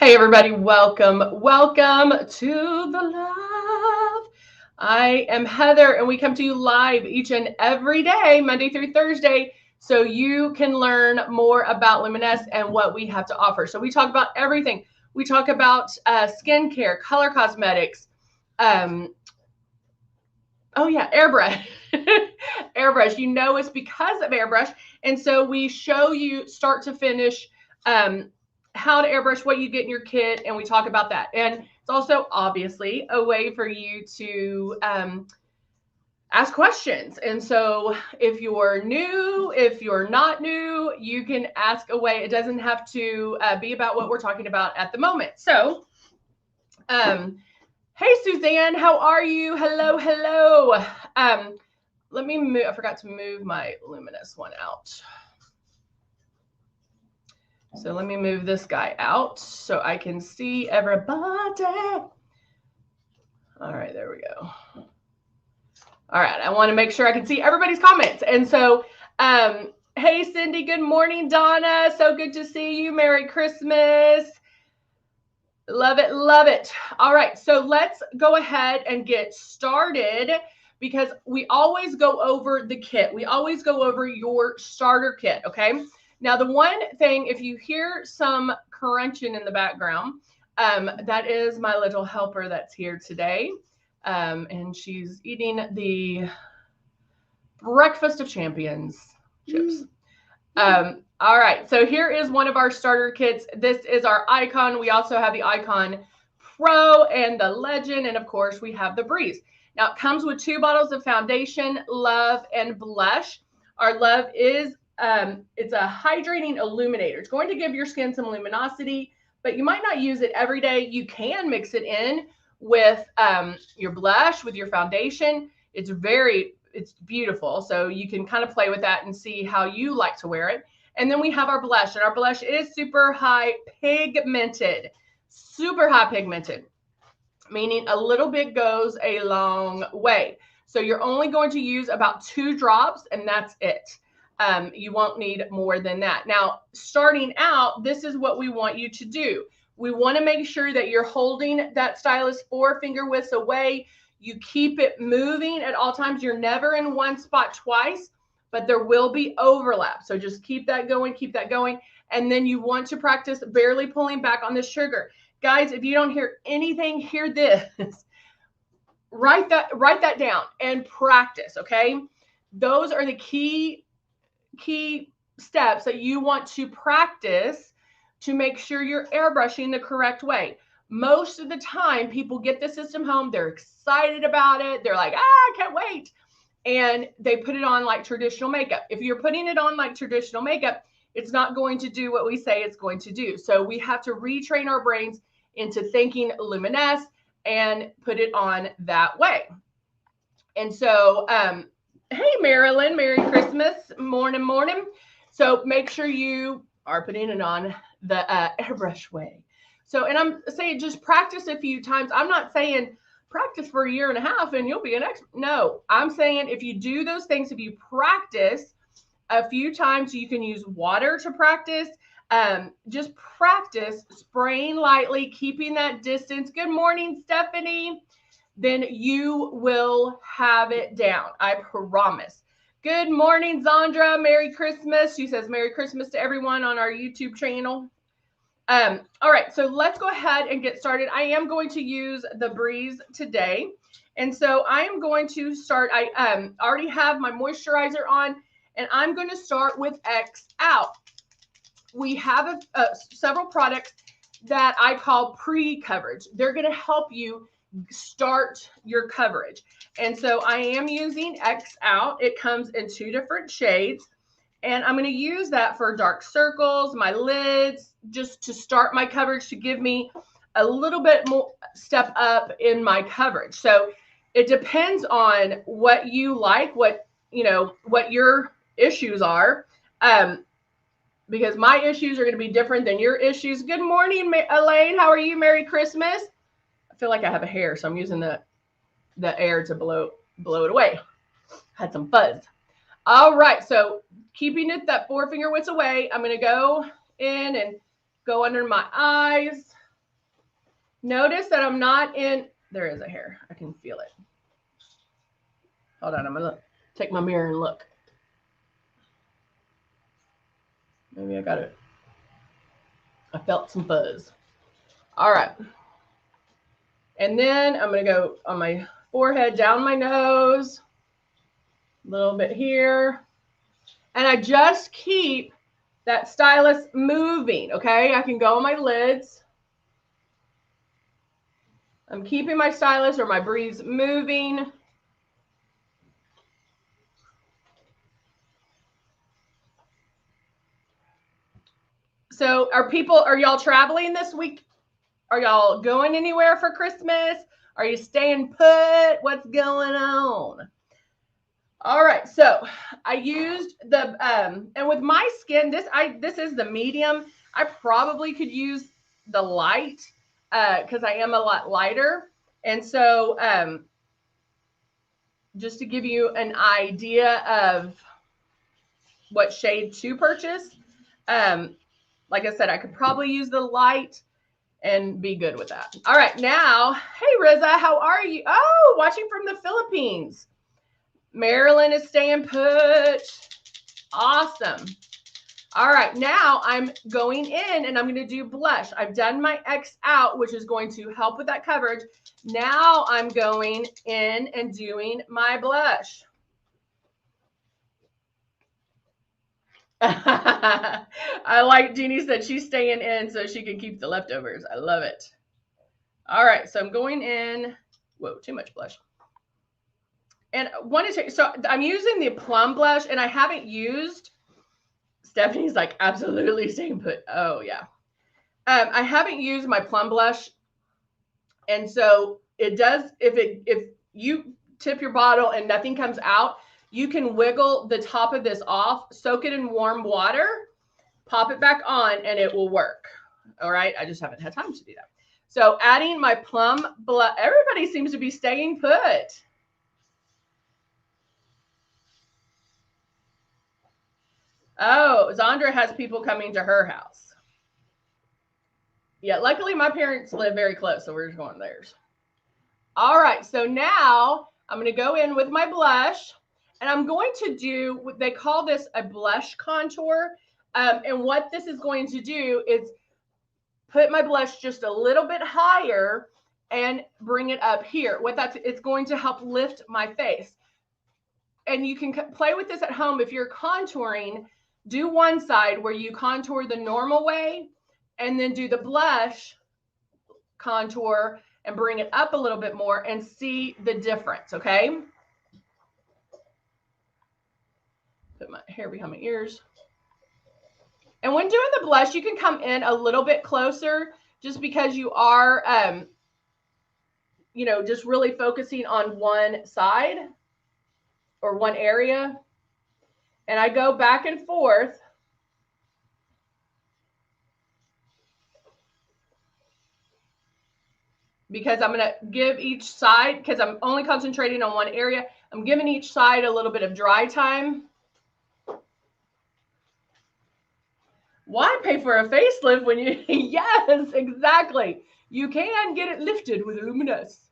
Hey everybody, welcome to the live. I am Heather and we come to you live each and every day, Monday through Thursday, so you can learn more about Luminess and what we have to offer. So we talk about everything. We talk about skincare, color cosmetics, Airbrush. Airbrush, you know it's because of Airbrush. And so we show you start to finish how to airbrush, what you get in your kit, and we talk about that. And it's also obviously a way for you to ask questions. And so if you're new, if you're not new, you can ask away. It doesn't have to be about what we're talking about at the moment. So, hey Suzanne, how are you? Hello. Let me move. I forgot to move my Luminous one out. So let me move this guy out so I can see everybody. All right, there we go. All right, I want to make sure I can see everybody's comments. And so, hey Cindy, good morning, Donna. So good to see you. Merry Christmas. Love it. All right, so let's go ahead and get started because we always go over the kit. We always go over your starter kit, okay? Now, the one thing, if you hear some crunching in the background, that is my little helper that's here today. And she's eating the breakfast of champions chips. All right, so here is one of our starter kits. This is our Icon. We also have the Icon Pro and the Legend, and of course we have the Breeze. Now it comes with 2 bottles of foundation, Love, and blush. Our Love is it's a hydrating illuminator. It's going to give your skin some luminosity, but you might not use it every day. You can mix it in with your blush, with your foundation. It's beautiful. So you can kind of play with that and see how you like to wear it. And then we have our blush, and our blush is super high pigmented, meaning a little bit goes a long way. So you're only going to use about 2 drops, and that's it. You won't need more than that. Now, starting out, this is what we want you to do. We want to make sure that you're holding that stylus 4 finger widths away. You keep it moving at all times. You're never in one spot twice, but there will be overlap. So just keep that going. And then you want to practice barely pulling back on the sugar. Guys, if you don't hear anything, hear this. Write that down and practice, okay? Those are the key steps that you want to practice to make sure you're airbrushing the correct way. Most of the time, people get the system home. They're excited about it. They're like, I can't wait. And they put it on like traditional makeup. If you're putting it on like traditional makeup, it's not going to do what we say it's going to do. So we have to retrain our brains into thinking Luminess and put it on that way. And so, hey, Marilyn, Merry Christmas, morning. So make sure you are putting it on the airbrush way. So, and I'm saying just practice a few times. I'm not saying practice for 1.5 years and you'll be an expert. No, I'm saying if you do those things, if you practice a few times, you can use water to practice. Just practice spraying lightly, keeping that distance. Good morning, Stephanie. Then you will have it down. I promise. Good morning, Zandra. Merry Christmas. She says Merry Christmas to everyone on our YouTube channel. All right, so let's go ahead and get started. I am going to use the Breeze today. And so I am going to start. I already have my moisturizer on, and I'm going to start with X Out. We have several products that I call pre-coverage. They're going to help you start your coverage. And so I am using X Out. It comes in 2 different shades. And I'm going to use that for dark circles, my lids, just to start my coverage, to give me a little bit more step up in my coverage. So it depends on what you like, what your issues are. Because my issues are going to be different than your issues. Good morning, Elaine. How are you? Merry Christmas. I feel like I have a hair, so I'm using the air to blow it away. Had some fuzz. All right, so keeping it that 4 finger widths away, I'm going to go in and go under my eyes, Notice that I'm not in, there is a hair. I can feel it. Hold on, I'm going to take my mirror and look. Maybe I got it. I felt some fuzz. All right. And then I'm going to go on my forehead, down my nose, a little bit here. And I just keep that stylus moving, okay? I can go on my lids. I'm keeping my stylus or my breeze moving. So are y'all traveling this week? Are y'all going anywhere for Christmas? Are you staying put? What's going on? All right, so I used the and with my skin, this is the medium. I probably could use the light because I am a lot lighter. And so just to give you an idea of what shade to purchase, like I said, I could probably use the light and be good with that. All right, now, hey Riza, how are you? Oh, watching from the Philippines. Marilyn is staying put. Awesome. All right, now I'm going in and I'm going to do blush. I've done my X out, which is going to help with that coverage. Now I'm going in and doing my blush. I like Jeannie said she's staying in so she can keep the leftovers. I love it. All right, so I'm going in. Whoa, too much blush. And so I'm using the plum blush, and I haven't used. Stephanie's like, absolutely staying put. Oh yeah. I haven't used my plum blush, and so it does. If you tip your bottle and nothing comes out, you can wiggle the top of this off, soak it in warm water, pop it back on, and it will work. All right. I just haven't had time to do that. So adding my plum blush. Everybody seems to be staying put. Oh, Zandra has people coming to her house. Yeah, luckily my parents live very close, so we're just going theirs. All right, so now I'm going to go in with my blush, and I'm going to do, they call this a blush contour. And what this is going to do is put my blush just a little bit higher and bring it up here. It's going to help lift my face. And you can play with this at home if you're contouring. Do one side where you contour the normal way, and then do the blush contour and bring it up a little bit more and see the difference, okay? Put my hair behind my ears. And when doing the blush, you can come in a little bit closer just because you are, just really focusing on one side or one area. And I go back and forth. Because I'm going to give each side, because I'm only concentrating on one area, I'm giving each side a little bit of dry time. Why pay for a facelift when you, yes, exactly. You can get it lifted with LUMINESS.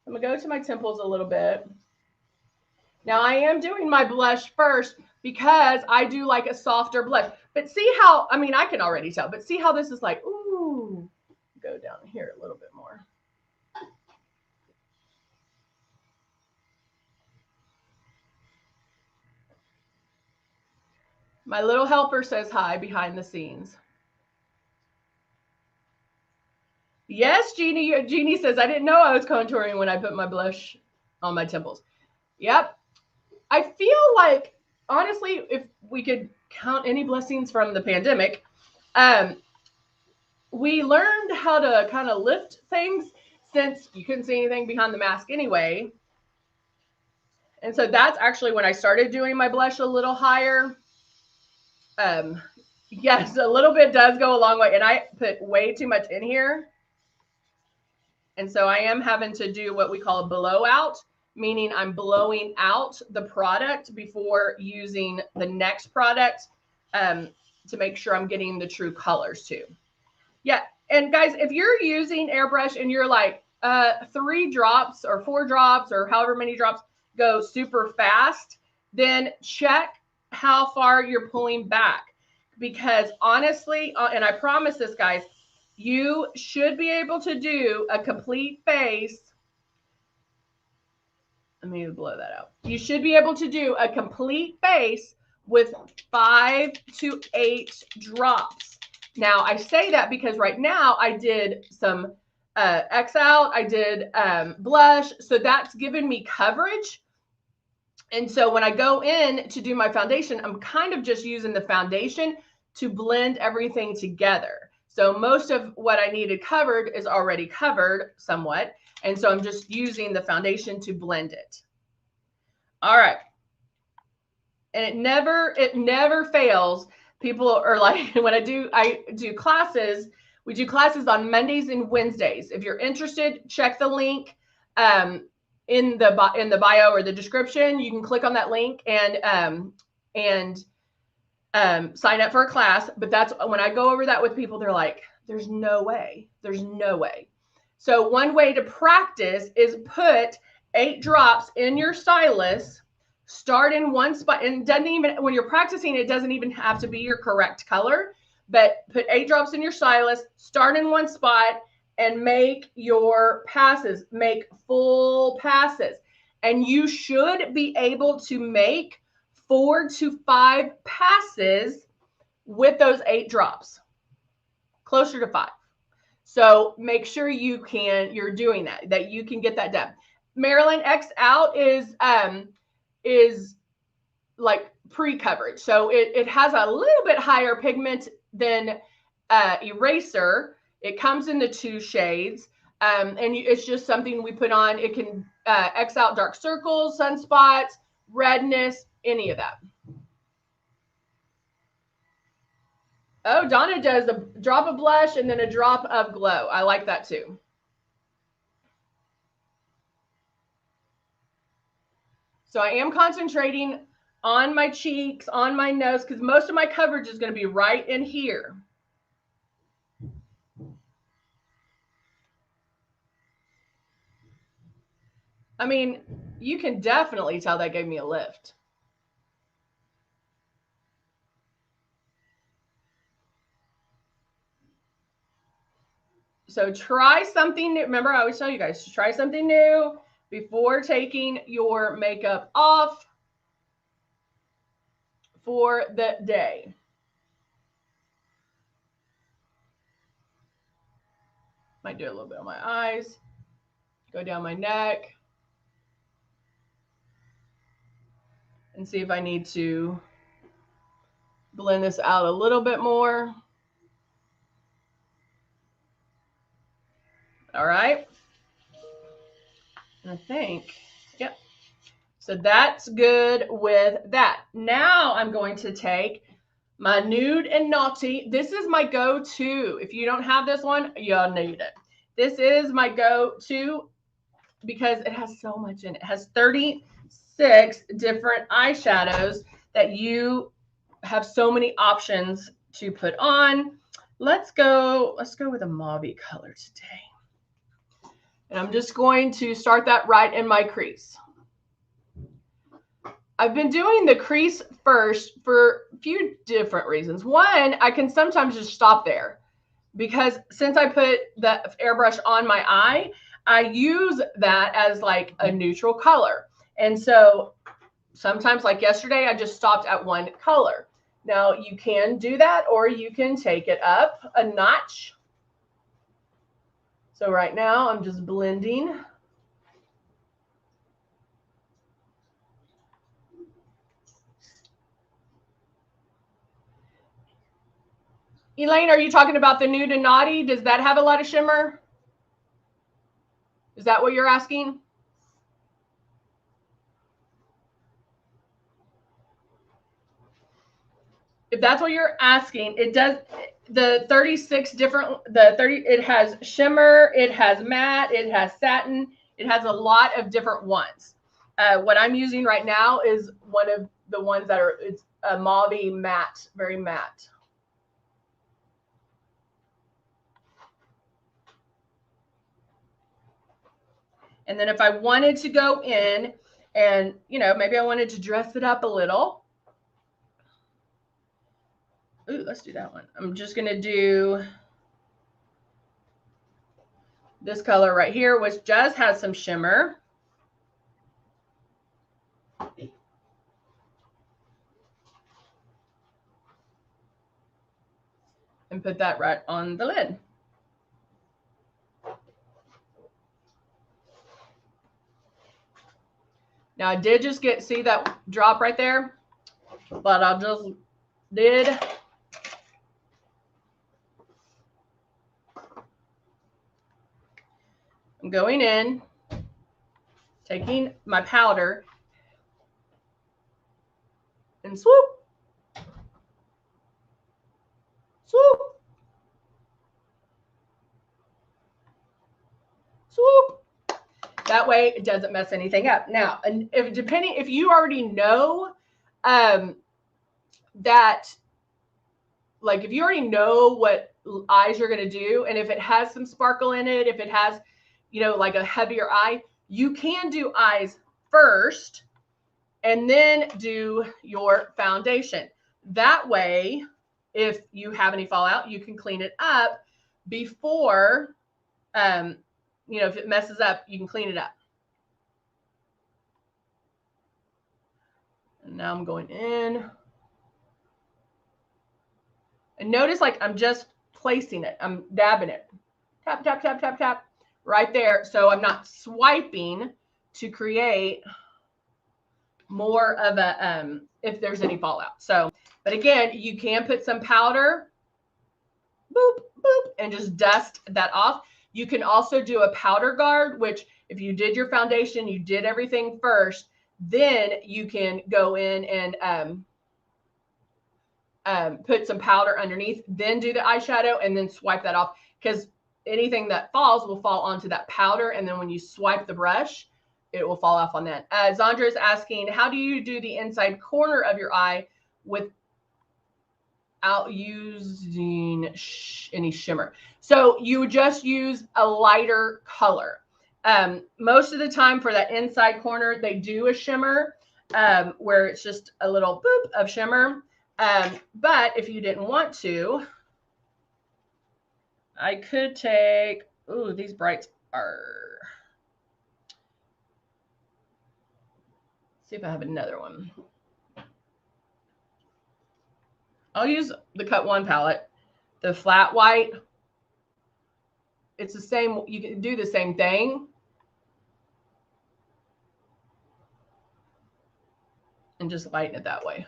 I'm going to go to my temples a little bit. Now I am doing my blush first because I do like a softer blush. But see how, I can already tell, but see how this is like, ooh, go down here a little bit more. My little helper says hi behind the scenes. Yes, Jeannie. Jeannie says, I didn't know I was contouring when I put my blush on my temples. Yep. I feel like, honestly, if we could count any blessings from the pandemic, we learned how to kind of lift things since you couldn't see anything behind the mask anyway. And so that's actually when I started doing my blush a little higher. Yes, a little bit does go a long way. And I put way too much in here. And so I am having to do what we call a blowout, meaning I'm blowing out the product before using the next product to make sure I'm getting the true colors too. Yeah, And guys, if you're using Airbrush and you're like 3 drops or 4 drops or however many drops go super fast, then check how far you're pulling back. Because honestly, and I promise this, guys, you should be able to do a complete face. Let me blow that out. You should be able to do a complete face with 5 to 8 drops. Now, I say that because right now I did some X out, I did blush, so that's given me coverage. And so when I go in to do my foundation, I'm kind of just using the foundation to blend everything together. So most of what I needed covered is already covered somewhat. And so I'm just using the foundation to blend it. All right. And it never fails. People are like, when I do classes, we do classes on Mondays and Wednesdays. If you're interested, check the link in the bio or the description. You can click on that link and sign up for a class. But that's when I go over that with people, they're like, there's no way. There's no way. So one way to practice is put 8 drops in your stylus. Start in one spot, and doesn't even, when you're practicing, it doesn't even have to be your correct color, but put 8 drops in your stylus, start in one spot, and make your passes, make full passes. And you should be able to make 4 to 5 passes with those 8 drops, closer to 5. So make sure you're doing that you can get that done. Marilyn, X out is like pre-coverage. So it has a little bit higher pigment than eraser. It comes in the 2 shades. And it's just something we put on. It can X out dark circles, sunspots, redness, any of that. Oh, Donna does a drop of blush and then a drop of glow. I like that too. So I am concentrating on my cheeks, on my nose, because most of my coverage is going to be right in here. I mean, you can definitely tell that gave me a lift. So try something new. Remember, I always tell you guys to try something new before taking your makeup off for the day. Might do a little bit on my eyes, go down my neck, and see if I need to blend this out a little bit more. All right. I think, yep. So that's good with that. Now I'm going to take my Nude and Naughty. This is my go-to. If you don't have this one, you'll need it. This is my go-to because it has so much in it. It has 36 different eyeshadows that you have so many options to put on. Let's go with a mauve color today. And I'm just going to start that right in my crease. I've been doing the crease first for a few different reasons. One, I can sometimes just stop there because since I put the airbrush on my eye, I use that as like a neutral color. And so sometimes, like yesterday, I just stopped at one color. Now you can do that, or you can take it up a notch. So right now I'm just blending. Elaine, are you talking about the Nude and Naughty? Does that have a lot of shimmer? Is that what you're asking? If that's what you're asking, it does. The 36 different, it has shimmer, it has matte, it has satin, it has a lot of different ones. What I'm using right now is one of the ones that are, it's a mauve matte, very matte. And then if I wanted to go in and, you know, maybe I wanted to dress it up a little. Ooh, let's do that one. I'm just going to do this color right here, which just has some shimmer. And put that right on the lid. Now I did just see that drop right there, but I just did. I'm going in, taking my powder and swoop, swoop, swoop. That way it doesn't mess anything up. Now, and if you already know that, like if you already know what eyes you're going to do, and if it has some sparkle in it, if it has, you know, like a heavier eye, you can do eyes first and then do your foundation. That way, if you have any fallout, you can clean it up before, you know, if it messes up, you can clean it up. And now I'm going in. And notice, like, I'm just placing it. I'm dabbing it. Tap, tap, tap, tap, tap. Right there. So I'm not swiping to create more of a, if there's any fallout. So, but again, you can put some powder, boop, boop, and just dust that off. You can also do a powder guard, which if you did your foundation, you did everything first, then you can go in and put some powder underneath, then do the eyeshadow and then swipe that off, because anything that falls will fall onto that powder. And then when you swipe the brush, it will fall off on that. Zandra is asking, how do you do the inside corner of your eye without using any shimmer? So you would just use a lighter color. Most of the time for that inside corner, they do a shimmer where it's just a little boop of shimmer. But if you didn't want to, I could take, ooh, these brights are, see if I have another one. I'll use the Cut One palette, the flat white. It's the same, you can do the same thing. And just lighten it that way.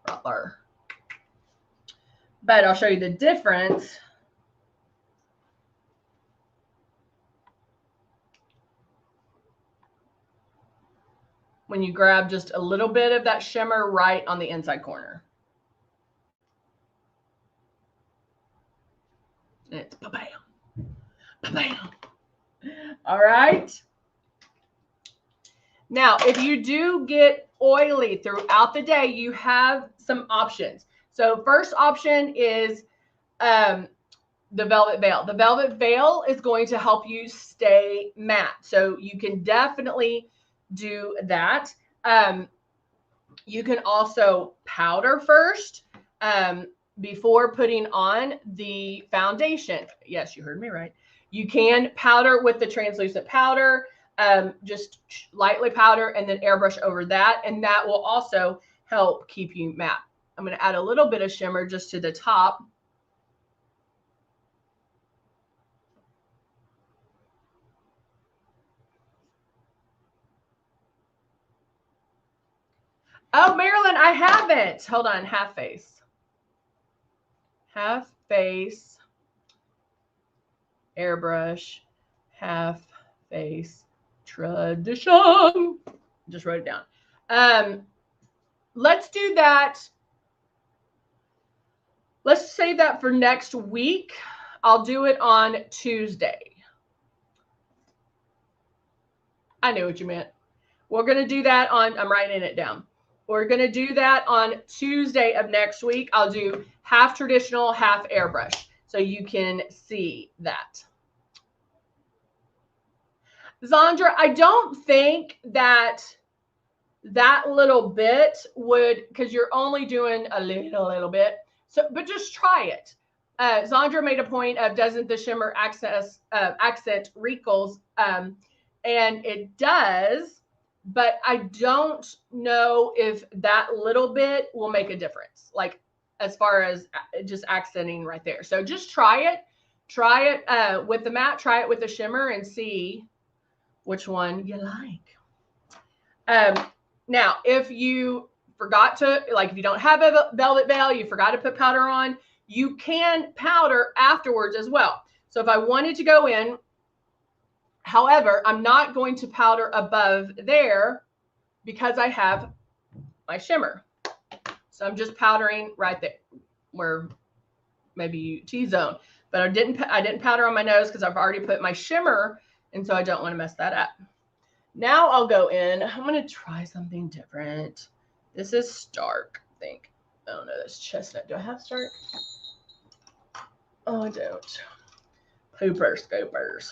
Right there. But I'll show you the difference. When you grab just a little bit of that shimmer right on the inside corner. And it's ba-bam, ba-bam. All right. Now, if you do get oily throughout the day, you have some options. So first option is the Velvet Veil. The Velvet Veil is going to help you stay matte. So you can definitely do that. You can also powder first before putting on the foundation. Yes, you heard me right. You can powder with the translucent powder, just lightly powder and then airbrush over that. And that will also help keep you matte. I'm going to add a little bit of shimmer just to the top. Oh, Marilyn, I haven't. Hold on. Half face. Half face. Airbrush. Half face. Tradition. Just wrote it down. Let's do that. Let's save that for next week. I'll do it on Tuesday. I knew what you meant. We're going to do that on, I'm writing it down. We're going to do that on Tuesday of next week. I'll do half traditional, half airbrush, so you can see that. Zandra, I don't think that little bit would, because you're only doing a little bit. So, but just try it. Zandra made a point of, doesn't the shimmer accent wrinkles? And it does, but I don't know if that little bit will make a difference. Like as far as just accenting right there. So just try it. Try it with the matte. Try it with the shimmer and see which one you like. Now, if you forgot to, like if you don't have a velvet veil, you forgot to put powder on, you can powder afterwards as well. So if I wanted to go in, however, I'm not going to powder above there because I have my shimmer. So I'm just powdering right there where maybe you T-zone, but I didn't powder on my nose because I've already put my shimmer, and so I don't want to mess that up. Now I'll go in. I'm going to try something different. This is Stark, I think. Oh no, that's Chestnut. Do I have Stark? Oh, I don't. Pooper Scoopers.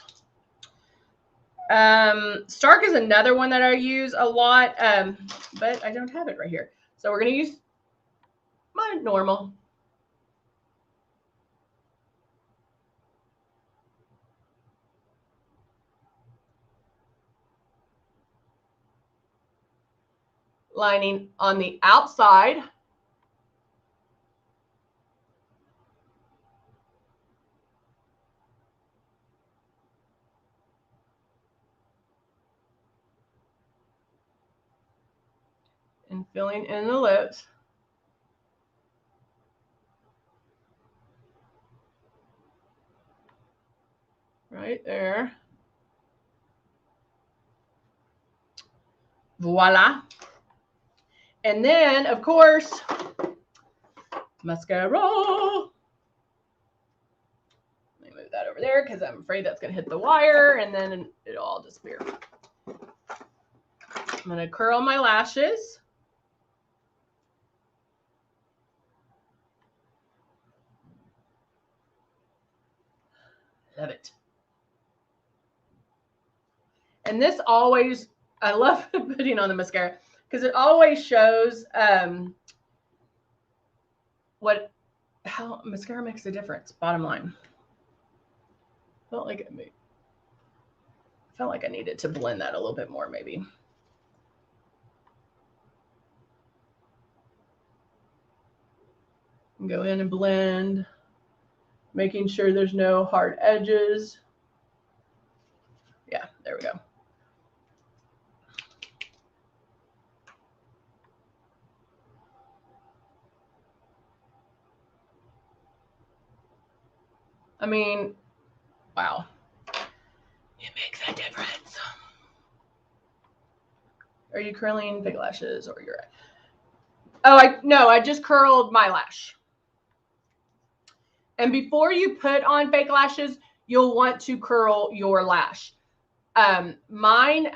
Stark is another one that I use a lot, but I don't have it right here. So we're going to use my normal. Lining on the outside. And filling in the lips. Right there. Voila. And then, of course, mascara. Let me move that over there because I'm afraid that's going to hit the wire and then it'll all disappear. I'm going to curl my lashes. Love it. And this always, I love putting on the mascara because it always shows how mascara makes a difference. Bottom line. Felt like I needed to blend that a little bit more, maybe. Go in and blend, making sure there's no hard edges. Yeah, there we go. I mean, wow. It makes a difference. Are you curling big lashes or your? Oh, I just curled my lash. And before you put on fake lashes, you'll want to curl your lash. Mine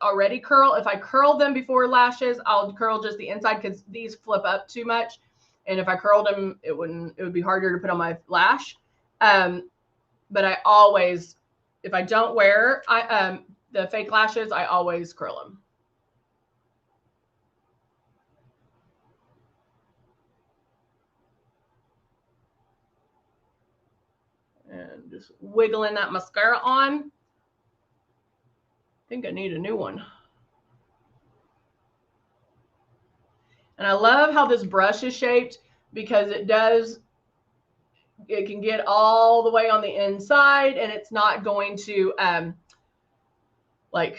already curl. If I curl them before lashes, I'll curl just the inside because these flip up too much. And if I curled them, it would be harder to put on my lash. But I always, if I don't wear the fake lashes, I always curl them. And just wiggling that mascara on. I think I need a new one. And I love how this brush is shaped because it can get all the way on the inside and it's not going to like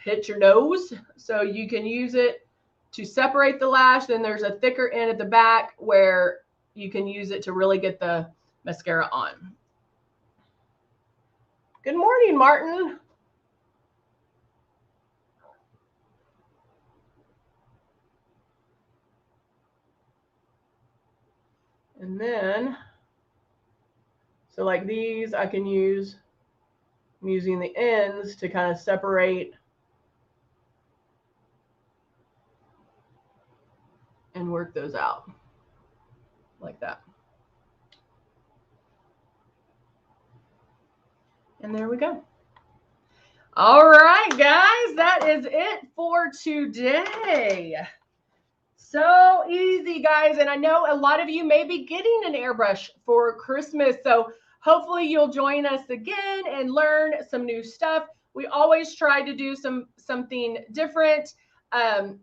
hit your nose. So you can use it to separate the lash. Then there's a thicker end at the back where you can use it to really get the mascara on. Good morning, Martin. And then, so like these, I'm using the ends to kind of separate and work those out like that. And there we go. All right, guys, that is it for today. So easy, guys. And I know a lot of you may be getting an airbrush for Christmas. So hopefully you'll join us again and learn some new stuff. We always try to do something different,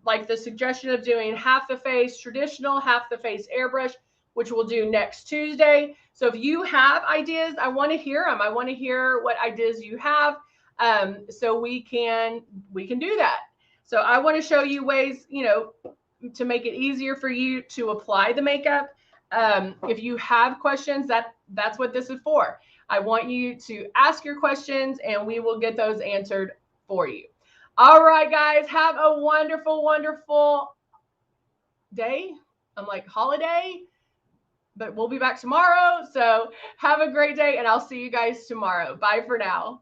like the suggestion of doing half the face traditional, half the face airbrush, which we'll do next Tuesday. So if you have ideas, I want to hear them. I want to hear what ideas you have, so we can do that. So I want to show you ways, to make it easier for you to apply the makeup. If you have questions, that's what this is for. I want you to ask your questions and we will get those answered for you. All right, guys, have a wonderful, wonderful day. I'm like holiday, but we'll be back tomorrow. So have a great day and I'll see you guys tomorrow. Bye for now.